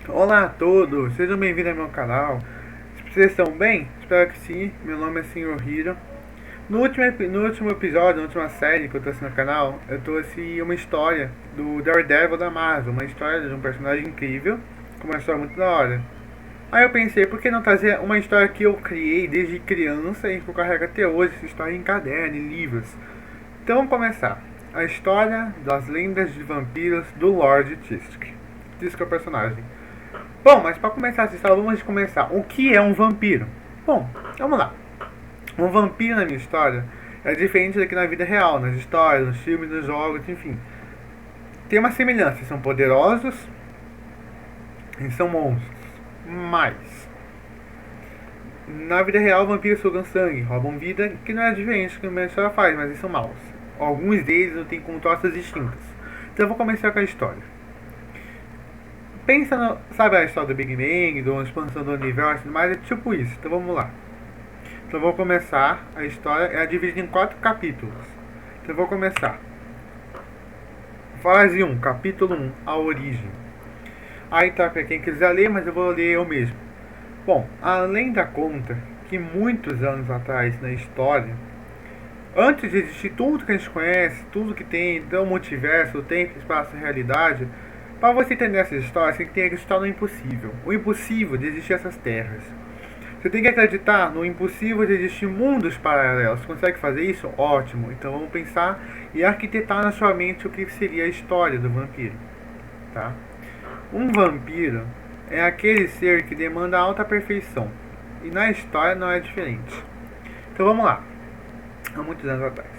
Olá a todos, sejam bem-vindos ao meu canal. Vocês estão bem? Espero que sim. Meu nome é Sr. Hiro. No último episódio, na última série que eu trouxe no canal, eu trouxe uma história do Daredevil da Marvel, uma história de um personagem incrível, com uma história muito da hora. Aí eu pensei, por que não trazer uma história que eu criei desde criança e que eu carrego até hoje, essa história em caderno, em livros. Então vamos começar. A história das lendas de vampiros do Lord Tisk. Tisk é o personagem. Bom, mas para começar essa história, vamos começar. O que é um vampiro? Bom, vamos lá. Um vampiro na minha história é diferente daqui na vida real, nas histórias, nos filmes, nos jogos, enfim. Tem uma semelhança, são poderosos e são monstros. Mas, na vida real, vampiros sugam sangue, roubam vida, que não é diferente do que a minha história faz, mas eles são maus. Alguns deles não têm contrastes distintas. Então eu vou começar com a história. Pensa no. Sabe a história do Big Bang, da expansão do universo, mas é tipo isso. Então vamos lá. Então vou começar a história, é dividida em 4 capítulos. Então vou começar. Fase 1, capítulo 1, a origem. Aí tá para quem quiser ler, mas eu vou ler eu mesmo. Bom, além da conta que muitos anos atrás na história, antes de existir tudo que a gente conhece, tudo que tem, então o multiverso, o tempo, espaço e realidade, para você entender essa história, você tem que acreditar no impossível. O impossível de existir essas terras. Você tem que acreditar no impossível de existir mundos paralelos. Você consegue fazer isso? Ótimo. Então vamos pensar e arquitetar na sua mente o que seria a história do vampiro. Tá? Um vampiro é aquele ser que demanda alta perfeição. E na história não é diferente. Então vamos lá. Há muitos anos atrás.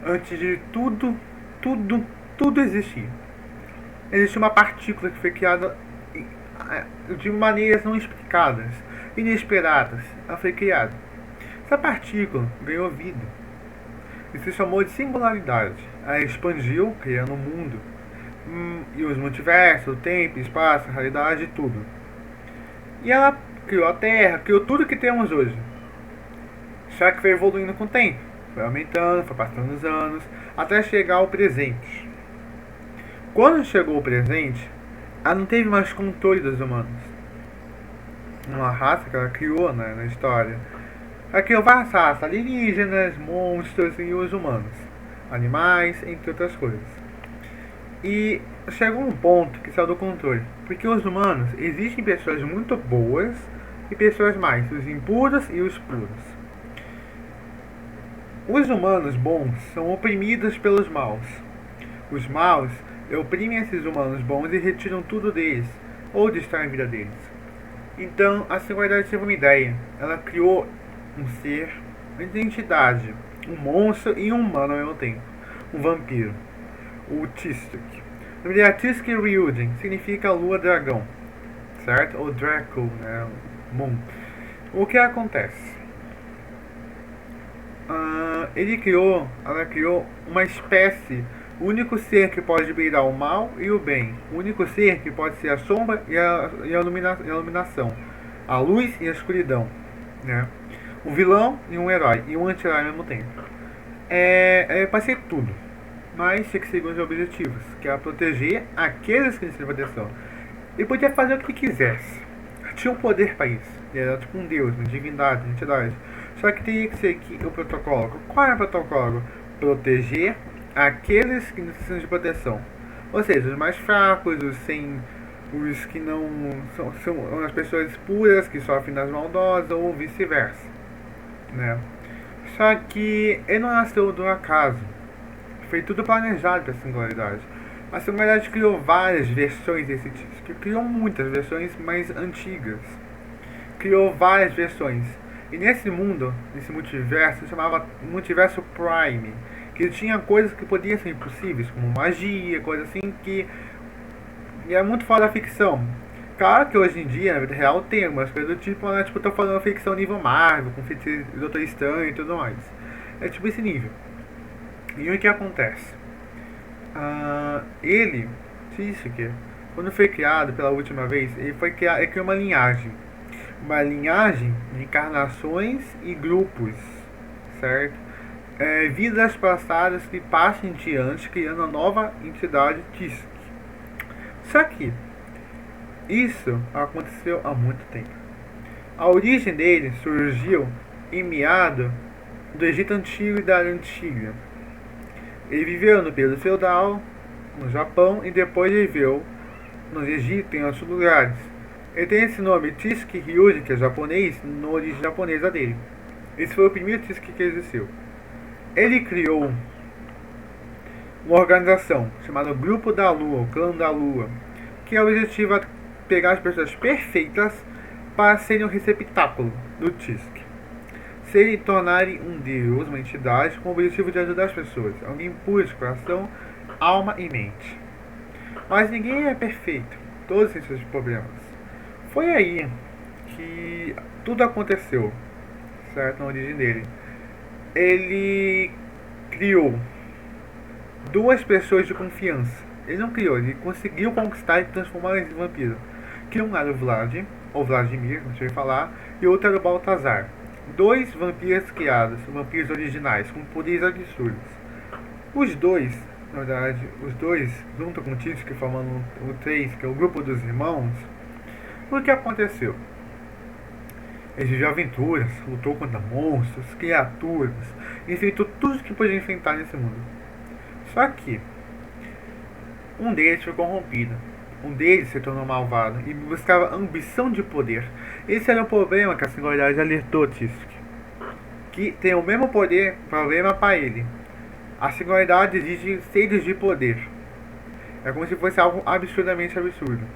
Antes de tudo existir, existe uma partícula que foi criada de maneiras não explicadas, inesperadas. Ela foi criada. Essa partícula ganhou vida e se chamou de singularidade. Ela expandiu, criando o mundo, e os multiversos, o tempo, o espaço, a realidade, tudo. E ela criou a Terra, criou tudo que temos hoje. Só que foi evoluindo com o tempo, foi aumentando, foi passando os anos, até chegar ao presente. Quando chegou o presente, ela não teve mais controle dos humanos. Uma raça que ela criou na história. Ela criou várias raças, alienígenas, monstros e os humanos. Animais, entre outras coisas. E chegou um ponto que saiu do controle. Porque os humanos, existem pessoas muito boas e pessoas mais, os impuros e os puros. Os humanos bons são oprimidos pelos maus. Os maus oprimem esses humanos bons e retiram tudo deles, ou destroem a vida deles. Então, a Singularidade teve uma ideia. Ela criou um ser, uma identidade, um monstro e um humano ao mesmo tempo. Um vampiro. O Tisk. O nome dele é Tisk Ryujin, significa lua dragão. Certo? Ou Draco, né? Moon. O que acontece? Ela criou uma espécie, o único ser que pode beirar o mal e o bem, o único ser que pode ser a sombra e a iluminação, a luz e a escuridão, né? Um vilão e um herói, e um anti-herói ao mesmo tempo. Pode ser tudo, mas tinha que seguir os objetivos, que é proteger aqueles que necessitam de proteção. Ele podia fazer o que quisesse, tinha um poder para isso, ele era tipo um deus, uma divindade, uma entidade. Só que teria que ser o protocolo. Qual é o protocolo? Proteger aqueles que necessitam de proteção. Ou seja, os mais fracos, os que não são as pessoas puras que sofrem das maldosas ou vice-versa, né? Só que ele não nasceu do acaso. Foi tudo planejado para a Singularidade. A Singularidade criou várias versões desse disco. Criou muitas versões mais antigas. Criou várias versões. E nesse mundo, nesse multiverso, se chamava Multiverso Prime, que tinha coisas que podiam ser impossíveis, como magia, coisas assim que é muito fora da ficção. Claro que hoje em dia, na vida real, tem algumas coisas do tipo, né? Tipo, tô falando ficção nível Marvel, com feitiço Doutor Estranho e tudo mais. É tipo esse nível. E o que acontece? Ele, isso aqui, quando foi criado pela última vez, ele criou uma linhagem de encarnações e grupos, certo? Vidas passadas que passam em diante, criando uma nova entidade Tisk. Só que Isso aconteceu há muito tempo. A origem dele surgiu em meado do Egito Antigo e da Área Antiga. Ele viveu no período feudal, no Japão, e depois viveu no Egito e em outros lugares. Ele tem esse nome, Tsuki Ryuji, que é japonês, na origem japonesa dele. Esse foi o primeiro Tsuki que existiu. Ele criou uma organização chamada Grupo da Lua, o Clã da Lua, que é o objetivo de pegar as pessoas perfeitas para serem o receptáculo do Tsuki. Se tornarem um deus, uma entidade, com o objetivo de ajudar as pessoas, alguém puro de coração, alma e mente. Mas ninguém é perfeito, todos têm seus problemas. Foi aí que tudo aconteceu, certo? Na origem dele. Ele criou duas pessoas de confiança. Ele não criou, ele conseguiu conquistar e transformar eles em vampiros. Que um era o Vlad, ou Vladimir, não sei falar, e outro era o Baltazar. Dois vampiros criados, vampiros originais, com poderes absurdos. Os dois, na verdade, os dois, junto com o Tsuki, formando o 3, que é o grupo dos irmãos, o que aconteceu? Eles viviam aventuras, lutou contra monstros, criaturas, enfrentou tudo que podia enfrentar nesse mundo. Só que um deles foi corrompido. Um deles se tornou malvado e buscava ambição de poder. Esse era o problema que a singularidade alertou Tsuki. Que tem o mesmo poder, problema para ele. A singularidade exige seres de poder. É como se fosse algo absurdamente absurdo.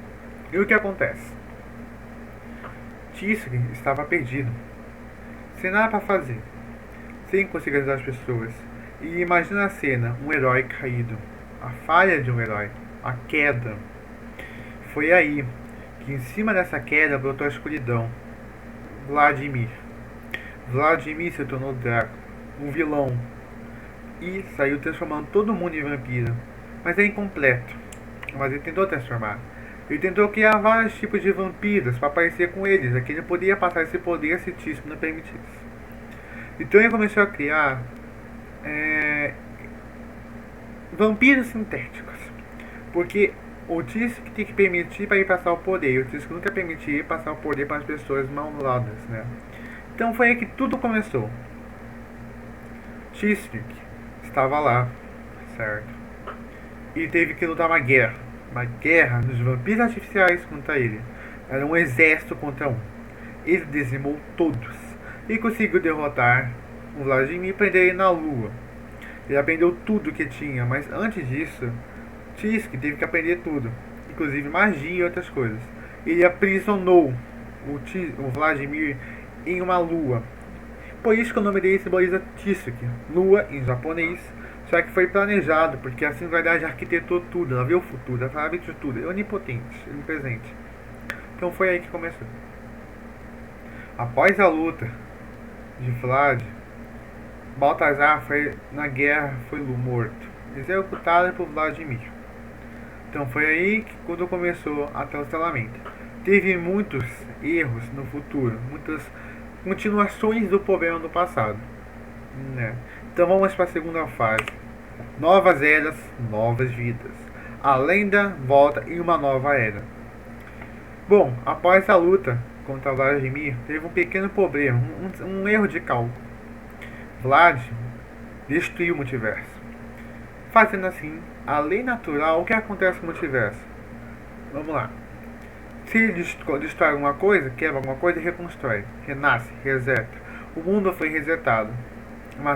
E o que acontece? Tsuki estava perdido, sem nada para fazer, sem conseguir ajudar as pessoas. E imagina a cena, um herói caído, a falha de um herói, a queda. Foi aí que em cima dessa queda brotou a escuridão. Vladimir se tornou Draco, um vilão, e saiu transformando todo mundo em vampiro. Mas é incompleto, mas ele tentou transformar. Ele tentou criar vários tipos de vampiros para parecer com eles, a que ele poderia passar esse poder se Tsuki não permitisse. Então ele começou a criar vampiros sintéticos, porque o Tsuki tem que permitir para ele passar o poder, e o Tsuki nunca permitia passar o poder para as pessoas malvadas, né? Então foi aí que tudo começou. Tsuki estava lá, certo? E teve que lutar uma guerra dos vampiros artificiais contra ele. Era um exército contra um. Ele dizimou todos e conseguiu derrotar o Vladimir e prender ele na lua. Ele aprendeu tudo que tinha, mas antes disso, Tsuki teve que aprender tudo, inclusive magia e outras coisas. Ele aprisionou o Vladimir em uma lua. Por isso que o nome dele simboliza Tsuki, lua em japonês. Só que foi planejado, porque a singularidade arquitetou tudo, ela viu o futuro, ela sabe de tudo, é onipotente, onipresente. Então foi aí que começou. Após a luta de Vlad, Baltazar foi na guerra, foi morto, executado por Vladimir. Então foi aí que quando começou a cancelamento. Teve muitos erros no futuro, muitas continuações do problema do passado, né? Então vamos para a segunda fase. Novas eras, novas vidas. A lenda volta em uma nova era. Bom, após a luta contra Vladimir, teve um pequeno problema, um erro de cálculo. Vlad destruiu o multiverso. Fazendo assim, a lei natural, o que acontece com o multiverso? Vamos lá. Se ele destrói alguma coisa, quebra alguma coisa e reconstrói. Renasce, reseta. O mundo foi resetado.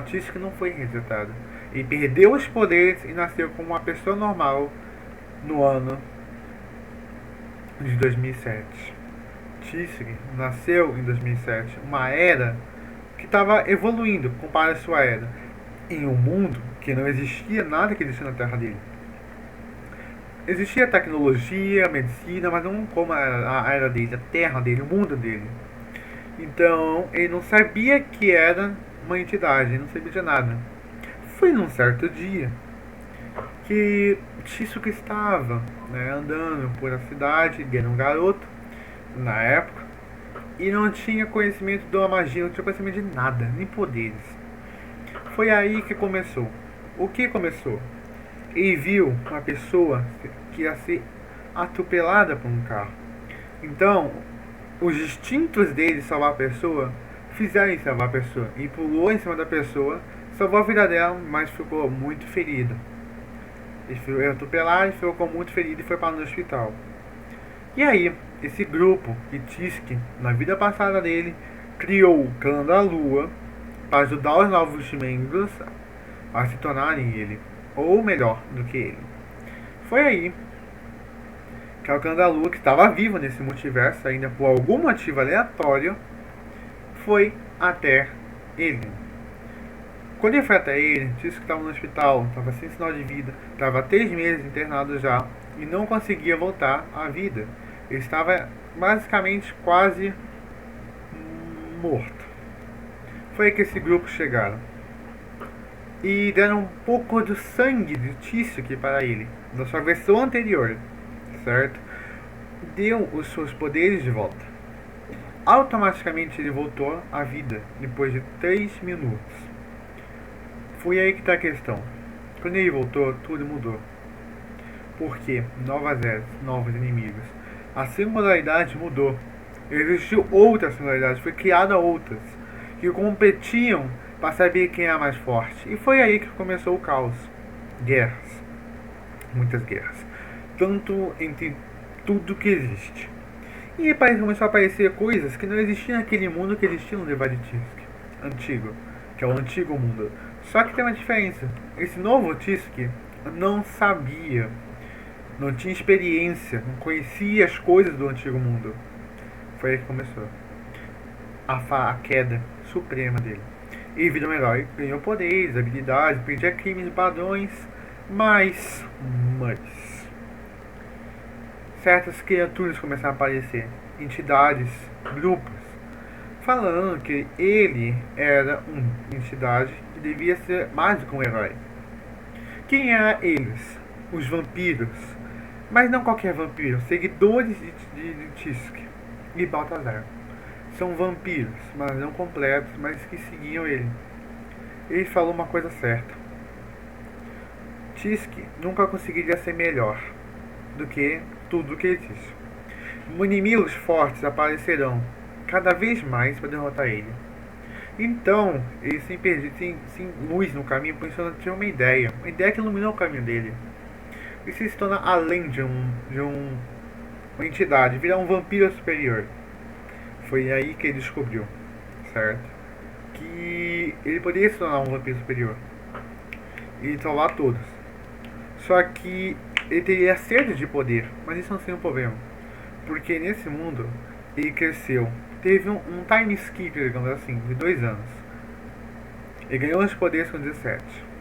Tsuki não foi resetado. Ele perdeu os poderes e nasceu como uma pessoa normal no ano de 2007. Tsuki nasceu em 2007, uma era que estava evoluindo comparado à sua era, em um mundo que não existia nada que existia na Terra dele. Existia tecnologia, medicina, mas não como a era dele, a Terra dele, o mundo dele. Então ele não sabia que era uma entidade, não sabia de nada. Foi num certo dia que Tsuki estava, andando por a cidade, ele era um garoto na época, e não tinha conhecimento de uma magia, não tinha conhecimento de nada, nem poderes. Foi aí que começou. O que começou? Ele viu uma pessoa que ia ser atropelada por um carro. Então, os instintos dele de salvar a pessoa fizeram ele salvar a pessoa. E pulou em cima da pessoa, salvou a vida dela, mas ficou muito ferido. Ele foi atropelado e ficou muito ferido e foi para o hospital. E aí, esse grupo, Itisk, na vida passada dele, criou o Clã da Lua para ajudar os novos membros a se tornarem ele, ou melhor do que ele. Foi aí que o Clã da Lua, que estava vivo nesse multiverso ainda por algum motivo aleatório, foi até ele. Quando ele foi até ele, disse que estava no hospital, estava sem sinal de vida, estava há 3 meses internado já e não conseguia voltar à vida. Ele estava basicamente quase morto. Foi aí que esse grupo chegaram e deram um pouco do sangue de Tisuk para ele, da sua versão anterior, certo? Deu os seus poderes de volta. Automaticamente ele voltou à vida depois de 3 minutos. Foi aí que está a questão. Quando ele voltou, tudo mudou. Porque novas eras, novos inimigos. A singularidade mudou. Existiu outra singularidade, foi criada outras que competiam para saber quem é mais forte. E foi aí que começou o caos. Guerras. Muitas guerras. Tanto entre tudo que existe. E começou a aparecer coisas que não existiam naquele mundo que existia no Leviathan antigo, que é o antigo mundo. Só que tem uma diferença. Esse novo Tisk não sabia, não tinha experiência, não conhecia as coisas do antigo mundo. Foi aí que começou a queda suprema dele. Ele virou um herói, ganhou poderes, habilidades, perdia crimes e padrões, mas certas criaturas começaram a aparecer, entidades, grupos, falando que ele era uma entidade que devia ser mais do que um herói. Quem eram eles? Os vampiros. Mas não qualquer vampiro, seguidores de Tisk e Baltazar. São vampiros, mas não completos, mas que seguiam ele. Ele falou uma coisa certa. Tisk nunca conseguiria ser melhor do que tudo que existe. Inimigos fortes aparecerão cada vez mais para derrotar ele. Então, ele sem luz no caminho, pensando que tinha uma ideia que iluminou o caminho dele. E se torna além de uma entidade, virar um vampiro superior. Foi aí que ele descobriu, certo? Que ele poderia se tornar um vampiro superior e salvar todos. Só que ele teria sede de poder, mas isso não seria um problema. Porque nesse mundo, ele cresceu. Teve um time skip, digamos assim, de 2 anos. Ele ganhou os poderes com 17.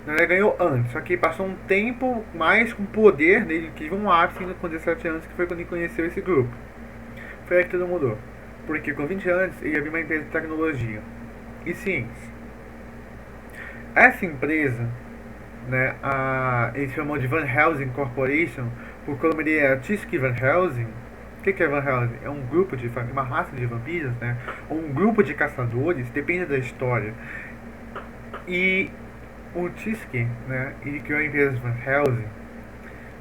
Ele ganhou antes, só que passou um tempo mais com poder dele, que teve um ápice ainda com 17 anos, que foi quando ele conheceu esse grupo. Foi aí que tudo mudou. Porque com 20 anos, ele abriu uma empresa de tecnologia e ciência. Essa empresa, né, ele chamou de Van Helsing Corporation, porque o nome dele era Tisk Van Helsing. O que é Van Helsing? É um grupo de uma raça de vampiros, né? Ou um grupo de caçadores, depende da história. E o Tisk, né, ele criou a empresa Van Helsing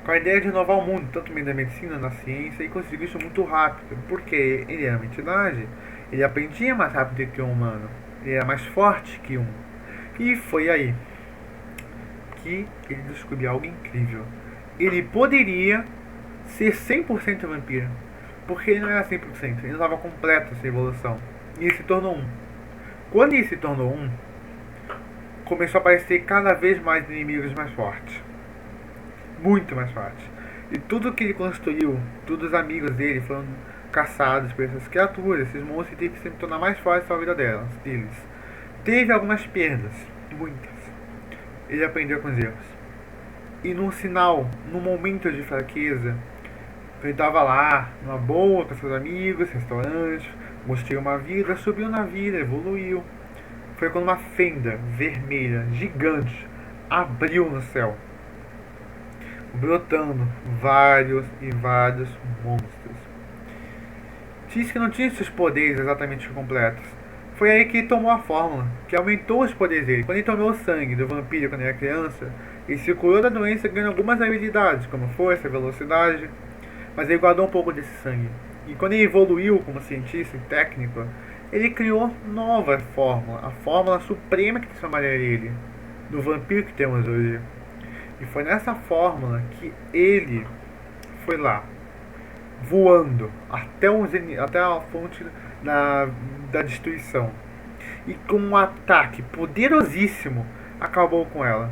com a ideia de renovar o mundo, tanto na medicina, na ciência, e conseguiu isso muito rápido, porque ele era uma entidade, ele aprendia mais rápido que um humano, ele era mais forte que um. E foi aí que ele descobriu algo incrível. Ele poderia ser 100% vampiro, porque ele não era 100%, ele não estava completo essa evolução. E ele se tornou um. Quando ele se tornou um, começou a aparecer cada vez mais inimigos mais fortes. Muito mais fortes. E tudo que ele construiu, todos os amigos dele foram caçados por essas criaturas, esses monstros, e teve que se tornar mais fortes na vida deles. Teve algumas perdas, muitas. Ele aprendeu com os erros. E num sinal, num momento de fraqueza, ele estava lá, numa boa, com seus amigos, restaurante, mostrou uma vida, subiu na vida, evoluiu. Foi quando uma fenda vermelha, gigante, abriu no céu, brotando vários e vários monstros. Tisk não tinha seus poderes exatamente completos. Foi aí que ele tomou a fórmula, que aumentou os poderes dele. Quando ele tomou o sangue do vampiro quando ele era criança, ele se curou da doença ganhando algumas habilidades, como força, velocidade. mas ele guardou um pouco desse sangue. E quando ele evoluiu como cientista e técnico, ele criou nova fórmula, a fórmula suprema que transformaria ele no vampiro que temos hoje. E foi nessa fórmula que ele foi lá, voando até a fonte da destruição. E com um ataque poderosíssimo, acabou com ela.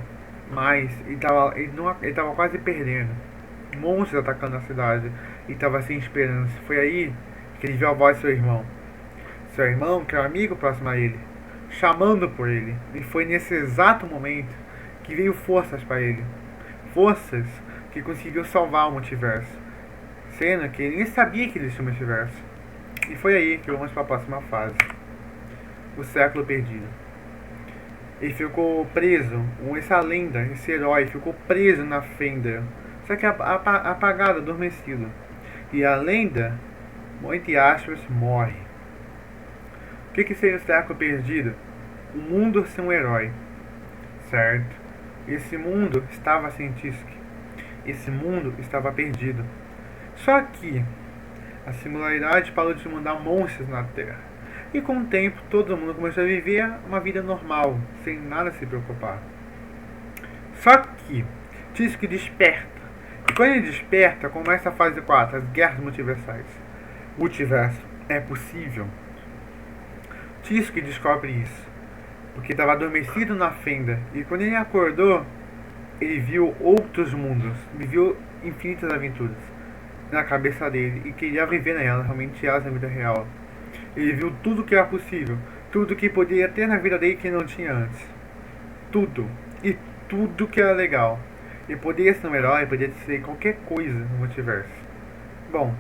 Mas ele tava quase perdendo. Monstros atacando a cidade. E estava sem esperança. Foi aí que ele viu a voz do seu irmão. Seu irmão, que era um amigo próximo a ele, chamando por ele. E foi nesse exato momento que veio forças para ele. Forças que conseguiu salvar o multiverso. Sendo que ele nem sabia que existia um multiverso. E foi aí que vamos para a próxima fase. O século perdido. Ele ficou preso, essa lenda, esse herói ficou preso na fenda, só que apagado, adormecido. E a lenda, entre aspas, morre. O que seria o século perdido? O mundo sem um herói, certo? Esse mundo estava sem Tisk. Esse mundo estava perdido. Só que a singularidade parou de mandar monstros na Terra. E com o tempo, todo mundo começou a viver uma vida normal, sem nada se preocupar. Só que Tisk desperta. E quando ele desperta, começa a fase 4, as guerras multiversais. Multiverso, é possível? Tisk descobre isso, porque estava adormecido na fenda. E quando ele acordou, ele viu outros mundos, viveu infinitas aventuras na cabeça dele e queria viver nela, realmente elas na vida real. Ele viu tudo que era possível, tudo que poderia ter na vida dele que não tinha antes. Tudo. E tudo que era legal. Ele poderia ser um herói, poderia ser qualquer coisa no multiverso. Bom,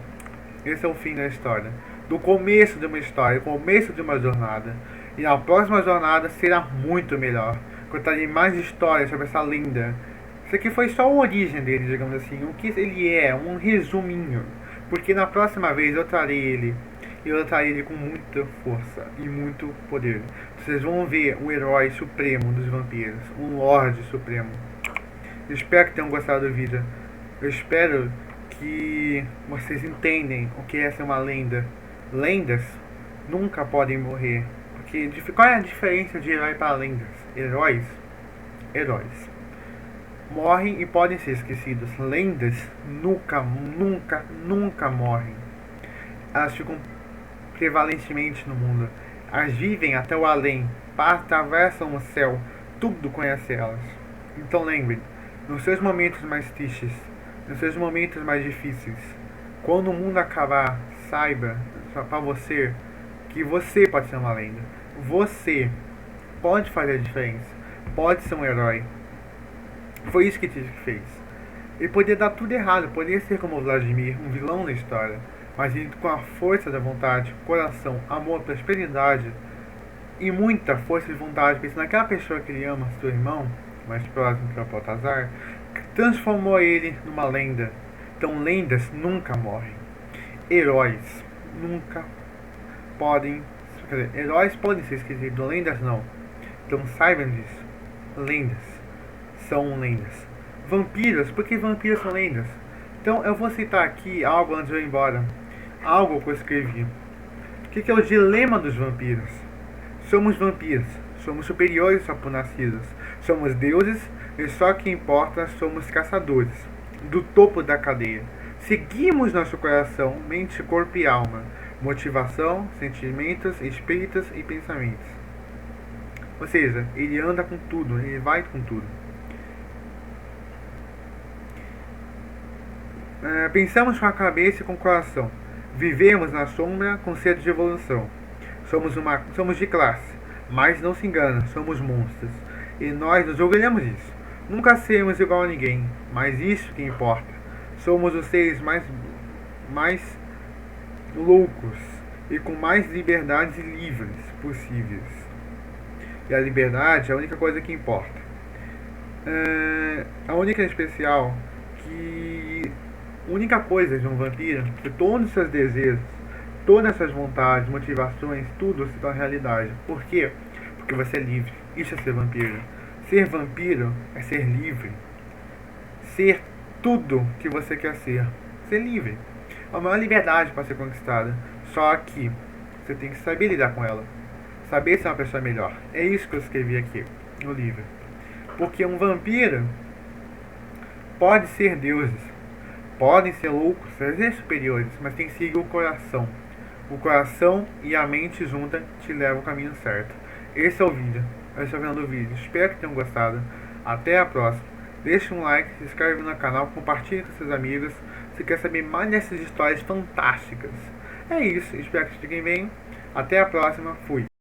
esse é o fim da história. Do começo de uma história, do começo de uma jornada. E a próxima jornada será muito melhor. Contarei mais histórias sobre essa lenda. Isso aqui foi só a origem dele, digamos assim. O que ele é, um resuminho. Porque na próxima vez eu trarei ele. E eu tratarei ele com muita força e muito poder. Vocês vão ver o herói supremo dos vampiros, um Lorde Supremo. Eu espero que tenham gostado do vídeo. Eu espero que vocês entendem o que é ser uma lenda. Lendas nunca podem morrer. Porque qual é a diferença de herói para lendas? Heróis morrem e podem ser esquecidos. Lendas nunca morrem. Elas ficam prevalentemente no mundo. Elas vivem até o além, atravessam o céu, tudo conhece elas. Então lembre, nos seus momentos mais tristes, nos seus momentos mais difíceis, quando o mundo acabar, saiba para você que você pode ser uma lenda. Você pode fazer a diferença, pode ser um herói. Foi isso que Tisk fez. Ele poderia dar tudo errado, poderia ser como o Vladimir, um vilão da história. Mas ele, com a força da vontade, coração, amor, prosperidade e muita força de vontade, pensando naquela pessoa que ele ama, seu irmão, mais próximo que é o Baltazar, transformou ele numa lenda. Então lendas nunca morrem. Heróis nunca podem... Quer dizer, heróis podem ser esquecidos, lendas não. Então saibam disso. Lendas são lendas. Vampiros, por que vampiros são lendas? Então eu vou citar aqui algo antes de eu ir embora. Algo que eu escrevi. O que é o dilema dos vampiros? Somos vampiros, somos superiores ao nascidos, somos deuses e só que importa somos caçadores, do topo da cadeia. Seguimos nosso coração, mente, corpo e alma, motivação, sentimentos, espíritos e pensamentos. Ou seja, ele anda com tudo, ele vai com tudo. Pensamos com a cabeça e com o coração. Vivemos na sombra com sede de evolução. Somos de classe, mas não se engana, somos monstros. E nós nos orgulhamos disso. Nunca seremos igual a ninguém, mas isso que importa. Somos os seres mais loucos e com mais liberdades livres possíveis. E a liberdade é a única coisa que importa. A única especial a única coisa de um vampiro é que todos os seus desejos, todas as suas vontades, motivações, tudo se torna realidade. Por quê? Porque você é livre. Isso é ser vampiro. Ser vampiro é ser livre. Ser tudo que você quer ser. Ser livre. a maior liberdade para ser conquistada. Só que você tem que saber lidar com ela. Saber ser uma pessoa melhor. É isso que eu escrevi aqui no livro. Porque um vampiro pode ser deuses, podem ser loucos, ser superiores, mas tem que seguir o coração. O coração e a mente junta te levam ao caminho certo. Esse é o vídeo. Esse é o final do vídeo. Espero que tenham gostado. Até a próxima. Deixe um like, se inscreve no canal, compartilhe com seus amigos. Se quer saber mais dessas histórias fantásticas. É isso. Espero que fiquem bem. Até a próxima. Fui.